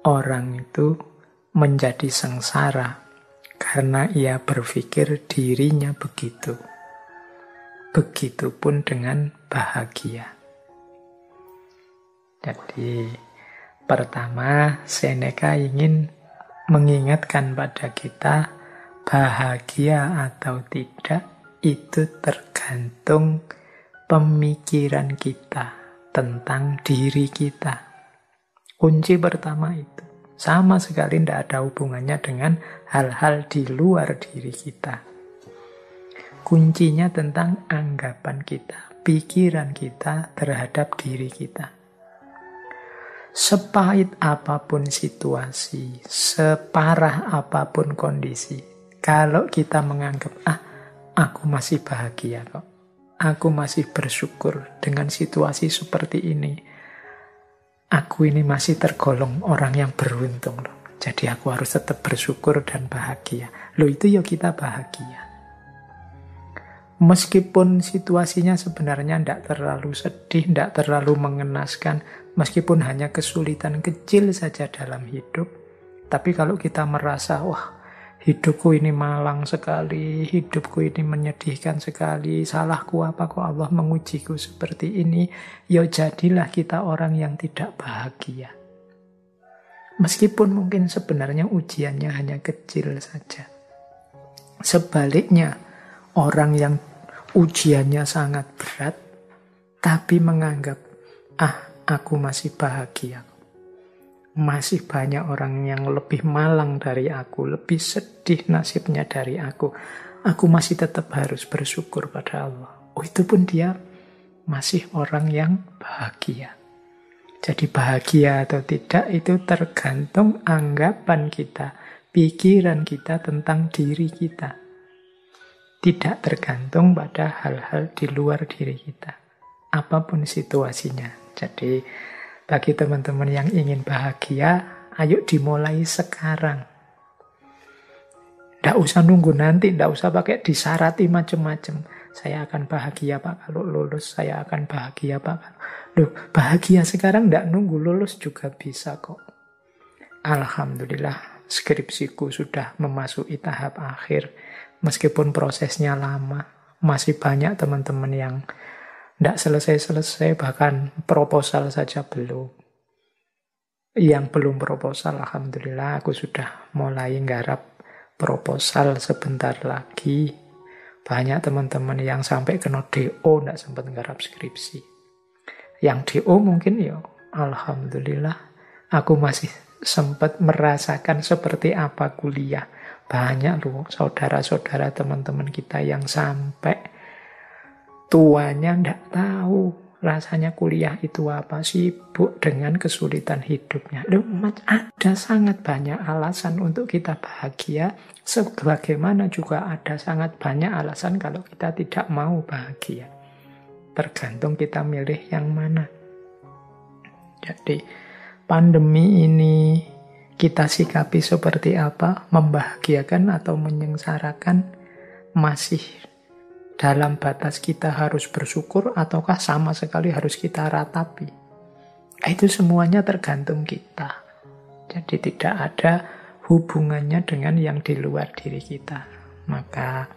orang itu menjadi sengsara karena ia berpikir dirinya begitu. Begitupun dengan bahagia. Jadi, pertama, Seneca ingin mengingatkan pada kita, bahagia atau tidak itu tergantung pemikiran kita tentang diri kita. Kunci pertama itu. Sama sekali tidak ada hubungannya dengan hal-hal di luar diri kita. Kuncinya tentang anggapan kita, pikiran kita terhadap diri kita. Sepahit apapun situasi, separah apapun kondisi, kalau kita menganggap, aku masih bahagia kok, aku masih bersyukur dengan situasi seperti ini, aku ini masih tergolong orang yang beruntung loh. Jadi aku harus tetap bersyukur dan bahagia. Loh, itu ya kita bahagia. Meskipun situasinya sebenarnya tidak terlalu sedih, tidak terlalu mengenaskan, meskipun hanya kesulitan kecil saja dalam hidup, tapi kalau kita merasa, wah, hidupku ini malang sekali, hidupku ini menyedihkan sekali, salahku apa kok Allah mengujiku seperti ini, ya jadilah kita orang yang tidak bahagia. Meskipun mungkin sebenarnya ujiannya hanya kecil saja. Sebaliknya, orang yang ujiannya sangat berat, tapi menganggap, aku masih bahagia. Masih banyak orang yang lebih malang dari aku, lebih sedih nasibnya dari aku. Aku masih tetap harus bersyukur pada Allah. Itu pun dia masih orang yang bahagia. Jadi bahagia atau tidak itu tergantung anggapan kita, pikiran kita tentang diri kita. Tidak tergantung pada hal-hal di luar diri kita. Apapun situasinya. Jadi bagi teman-teman yang ingin bahagia, ayo dimulai sekarang. Tidak usah nunggu nanti, tidak usah pakai disarati macam-macam. Saya akan bahagia Pak kalau lulus, saya akan bahagia Pak. Loh, bahagia sekarang tidak nunggu lulus juga bisa kok. Alhamdulillah, skripsiku sudah memasuki tahap akhir. Meskipun prosesnya lama, masih banyak teman-teman yang tidak selesai-selesai, bahkan proposal saja belum. Yang belum proposal, alhamdulillah aku sudah mulai nggarap proposal sebentar lagi. Banyak teman-teman yang sampai kena DO tidak sempat nggarap skripsi. Yang DO mungkin ya, alhamdulillah aku masih sempat merasakan seperti apa kuliah. Banyak loh saudara-saudara teman-teman kita yang sampai tuanya tidak tahu rasanya kuliah itu apa, sibuk dengan kesulitan hidupnya. Loh, ada sangat banyak alasan untuk kita bahagia, sebagaimana juga ada sangat banyak alasan kalau kita tidak mau bahagia. Tergantung kita milih yang mana. Jadi pandemi ini kita sikapi seperti apa, membahagiakan atau menyengsarakan, masih dalam batas kita harus bersyukur ataukah sama sekali harus kita ratapi. Itu semuanya tergantung kita. Jadi tidak ada hubungannya dengan yang di luar diri kita. Maka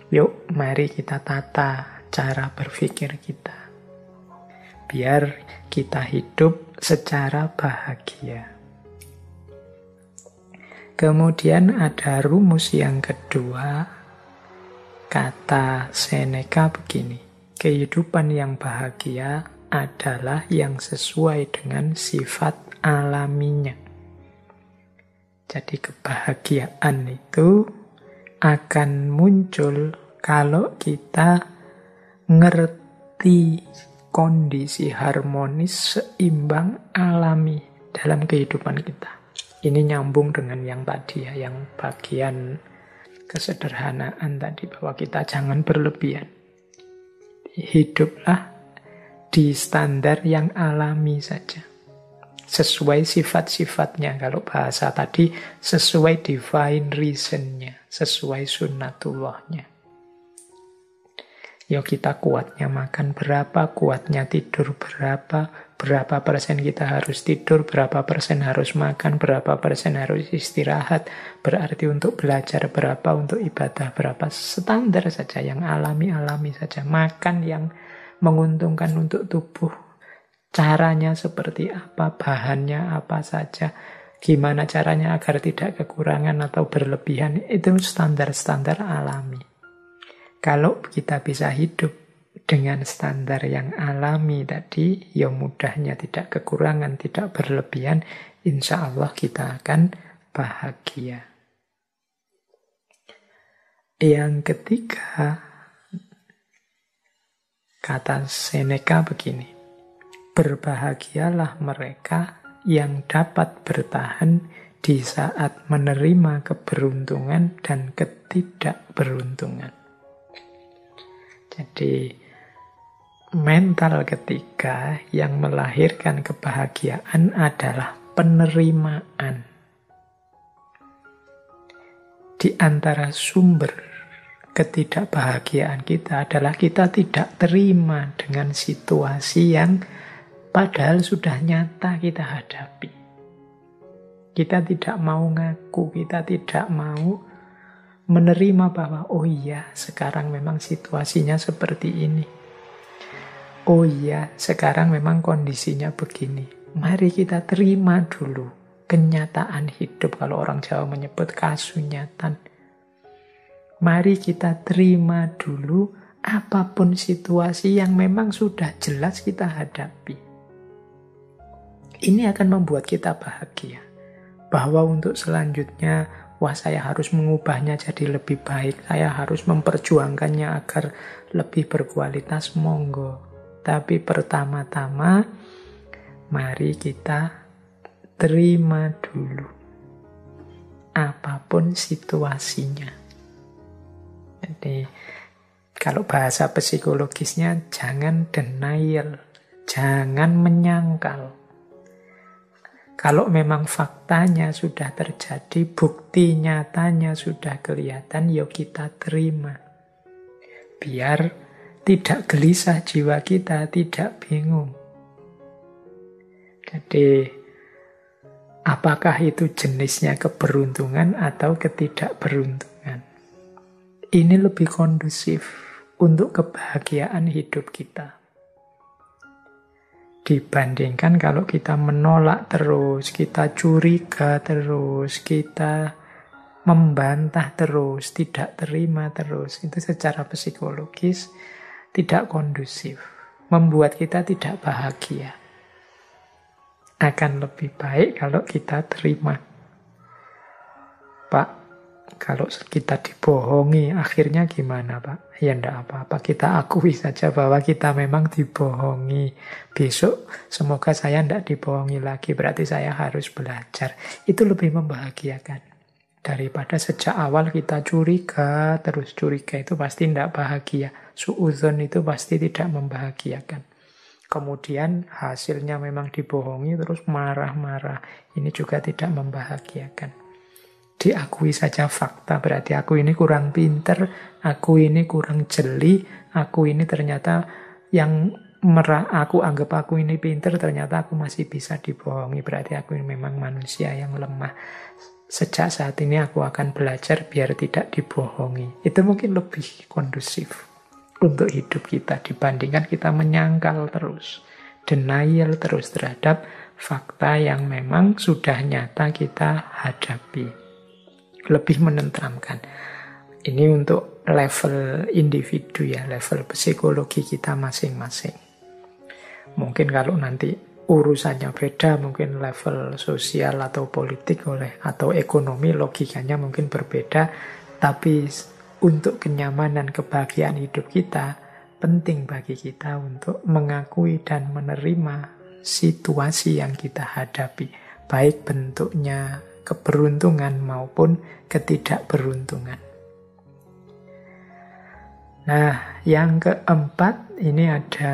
yuk mari kita tata cara berpikir kita. Biar kita hidup secara bahagia. Kemudian ada rumus yang kedua, kata Seneca begini, kehidupan yang bahagia adalah yang sesuai dengan sifat alaminya. Jadi kebahagiaan itu akan muncul kalau kita ngerti kondisi harmonis seimbang alami dalam kehidupan kita. Ini nyambung dengan yang tadi ya, yang bagian kesederhanaan tadi, bahwa kita jangan berlebihan. Hiduplah di standar yang alami saja. Sesuai sifat-sifatnya. Kalau bahasa tadi, sesuai divine reason-nya. Sesuai sunnatullahnya. Ya kita kuatnya makan berapa, kuatnya tidur berapa, berapa persen kita harus tidur, berapa persen harus makan, berapa persen harus istirahat. Berarti untuk belajar berapa, untuk ibadah berapa. Standar saja, yang alami-alami saja. Makan yang menguntungkan untuk tubuh. Caranya seperti apa, bahannya apa saja. Gimana caranya agar tidak kekurangan atau berlebihan. Itu standar-standar alami. Kalau kita bisa hidup dengan standar yang alami tadi, ya mudahnya tidak kekurangan, tidak berlebihan, insya Allah kita akan bahagia. Yang ketiga, kata Seneca begini, berbahagialah mereka yang dapat bertahan di saat menerima keberuntungan dan ketidakberuntungan. Jadi mental ketiga yang melahirkan kebahagiaan adalah penerimaan. Di antara sumber ketidakbahagiaan kita adalah kita tidak terima dengan situasi yang padahal sudah nyata kita hadapi. Kita tidak mau ngaku, kita tidak mau menerima bahwa oh iya sekarang memang situasinya seperti ini. Oh iya sekarang memang kondisinya begini. Mari kita terima dulu kenyataan hidup, kalau orang Jawa menyebut kasunyatan. Mari kita terima dulu apapun situasi yang memang sudah jelas kita hadapi. Ini akan membuat kita bahagia. Bahwa untuk selanjutnya, wah saya harus mengubahnya jadi lebih baik, saya harus memperjuangkannya agar lebih berkualitas, monggo. Tapi pertama-tama, mari kita terima dulu apapun situasinya. Jadi, kalau bahasa psikologisnya, jangan denial, jangan menyangkal. Kalau memang faktanya sudah terjadi, bukti nyatanya sudah kelihatan, yuk kita terima. Biar tidak gelisah jiwa kita, tidak bingung. Jadi, apakah itu jenisnya keberuntungan atau ketidakberuntungan? Ini lebih kondusif untuk kebahagiaan hidup kita. Dibandingkan kalau kita menolak terus, kita curiga terus, kita membantah terus, tidak terima terus. Itu secara psikologis tidak kondusif, membuat kita tidak bahagia. Akan lebih baik kalau kita terima. Pak, kalau kita dibohongi, akhirnya gimana Pak? Ya enggak apa-apa, kita akui saja bahwa kita memang dibohongi. Besok semoga saya enggak dibohongi lagi, berarti saya harus belajar. Itu lebih membahagiakan. Daripada sejak awal kita curiga, terus curiga itu pasti enggak bahagia. Suudzon itu pasti tidak membahagiakan. Kemudian hasilnya memang dibohongi, terus marah-marah. Ini juga tidak membahagiakan. Diakui saja fakta, berarti aku ini kurang pinter, aku ini kurang jeli, aku ini ternyata yang aku anggap aku ini pinter, ternyata aku masih bisa dibohongi, berarti aku ini memang manusia yang lemah. Sejak saat ini aku akan belajar biar tidak dibohongi. Itu mungkin lebih kondusif untuk hidup kita dibandingkan kita menyangkal terus, denial terus terhadap fakta yang memang sudah nyata kita hadapi. Lebih menenteramkan. Ini untuk level individu ya, level psikologi kita masing-masing. Mungkin kalau nanti urusannya beda, mungkin level sosial atau politik atau ekonomi logikanya mungkin berbeda, tapi untuk kenyamanan kebahagiaan hidup kita, penting bagi kita untuk mengakui dan menerima situasi yang kita hadapi, baik bentuknya keberuntungan maupun ketidakberuntungan. Nah, yang keempat, ini ada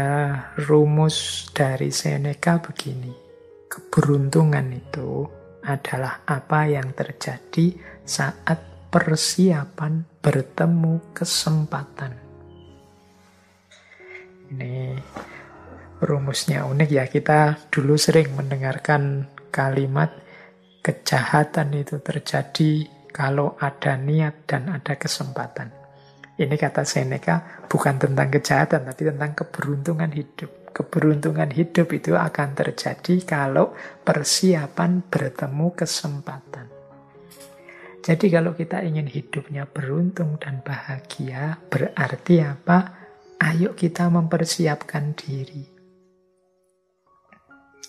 rumus dari Seneca begini. Keberuntungan itu adalah apa yang terjadi saat persiapan bertemu kesempatan. Rumusnya unik ya, kita dulu sering mendengarkan kalimat kejahatan itu terjadi kalau ada niat dan ada kesempatan. Ini kata Seneca bukan tentang kejahatan, tapi tentang keberuntungan hidup. Keberuntungan hidup itu akan terjadi kalau persiapan bertemu kesempatan. Jadi kalau kita ingin hidupnya beruntung dan bahagia, berarti apa? Ayo kita mempersiapkan diri.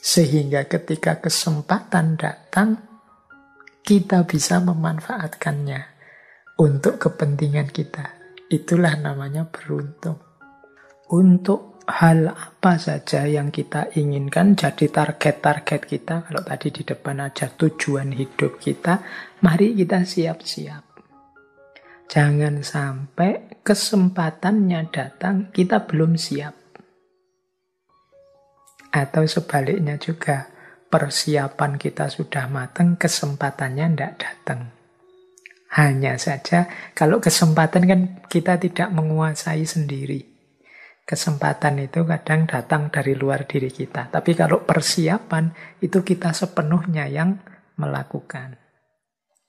Sehingga ketika kesempatan datang, kita bisa memanfaatkannya untuk kepentingan kita. Itulah namanya beruntung. Untuk hal apa saja yang kita inginkan jadi target-target kita, kalau tadi di depan aja tujuan hidup kita, mari kita siap-siap. Jangan sampai kesempatannya datang, kita belum siap. Atau sebaliknya juga, persiapan kita sudah matang, kesempatannya tidak datang. Hanya saja, kalau kesempatan kan kita tidak menguasai sendiri. Kesempatan itu kadang datang dari luar diri kita. Tapi kalau persiapan, itu kita sepenuhnya yang melakukan.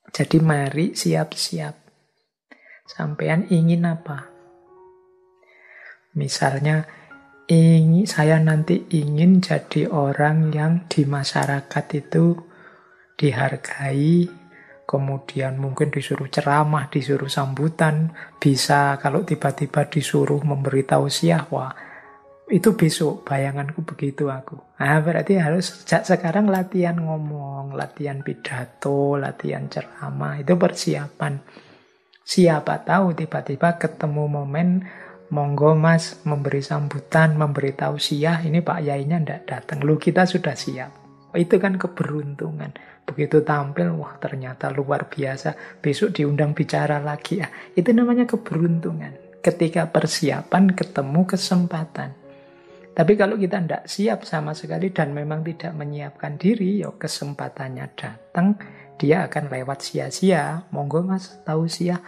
Jadi mari siap-siap. Sampean ingin apa? Misalnya, saya nanti ingin jadi orang yang di masyarakat itu dihargai, kemudian mungkin disuruh ceramah, disuruh sambutan, bisa kalau tiba-tiba disuruh memberi tausiah, wah itu besok bayanganku begitu aku. Nah, berarti harus sejak sekarang latihan ngomong, latihan pidato, latihan ceramah, itu persiapan. Siapa tahu tiba-tiba ketemu momen, monggo mas memberi sambutan, memberi tausiah, ini Pak Yainya tidak datang. Lu kita sudah siap. Itu kan keberuntungan. Begitu tampil, wah ternyata luar biasa. Besok diundang bicara lagi. Ya, itu namanya keberuntungan. Ketika persiapan ketemu kesempatan. Tapi kalau kita tidak siap sama sekali dan memang tidak menyiapkan diri, ya kesempatannya datang, dia akan lewat sia-sia. Monggo mas tausiah.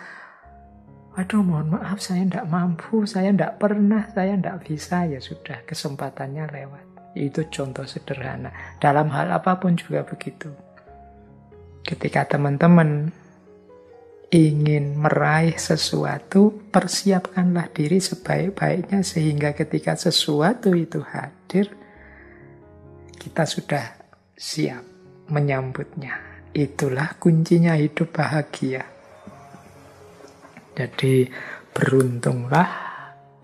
Aduh mohon maaf saya tidak mampu, saya tidak pernah, saya tidak bisa. Ya sudah, kesempatannya lewat. Itu contoh sederhana. Dalam hal apapun juga begitu. Ketika teman-teman ingin meraih sesuatu, persiapkanlah diri sebaik-baiknya sehingga ketika sesuatu itu hadir, kita sudah siap menyambutnya. Itulah kuncinya hidup bahagia. Jadi beruntunglah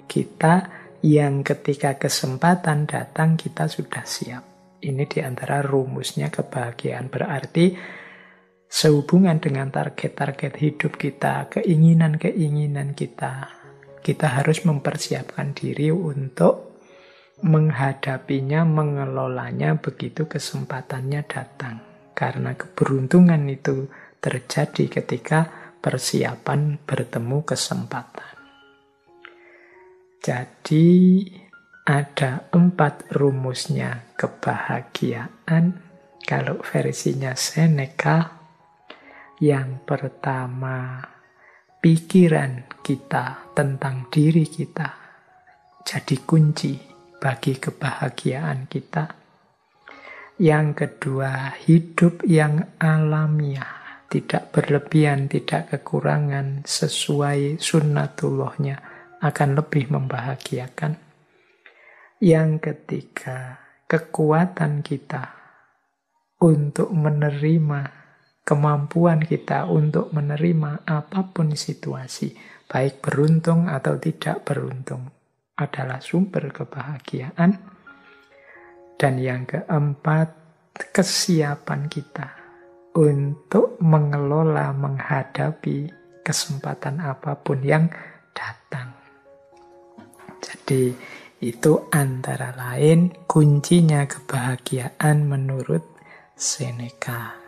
kita yang ketika kesempatan datang kita sudah siap. Ini diantara rumusnya kebahagiaan. Berarti sehubungan dengan target-target hidup kita, keinginan-keinginan kita, kita harus mempersiapkan diri untuk menghadapinya, mengelolanya begitu kesempatannya datang. Karena keberuntungan itu terjadi ketika persiapan bertemu kesempatan. Jadi ada 4 rumusnya kebahagiaan. Kalau versinya Seneca, yang pertama pikiran kita tentang diri kita jadi kunci bagi kebahagiaan kita. Yang kedua, hidup yang alamiah, tidak berlebihan, tidak kekurangan, sesuai sunnatullahnya akan lebih membahagiakan. Yang ketiga, kekuatan kita untuk menerima, kemampuan kita untuk menerima apapun situasi, baik beruntung atau tidak beruntung, adalah sumber kebahagiaan. Dan yang keempat, kesiapan kita untuk mengelola, menghadapi kesempatan apapun yang datang. Jadi itu antara lain kuncinya kebahagiaan menurut Seneca.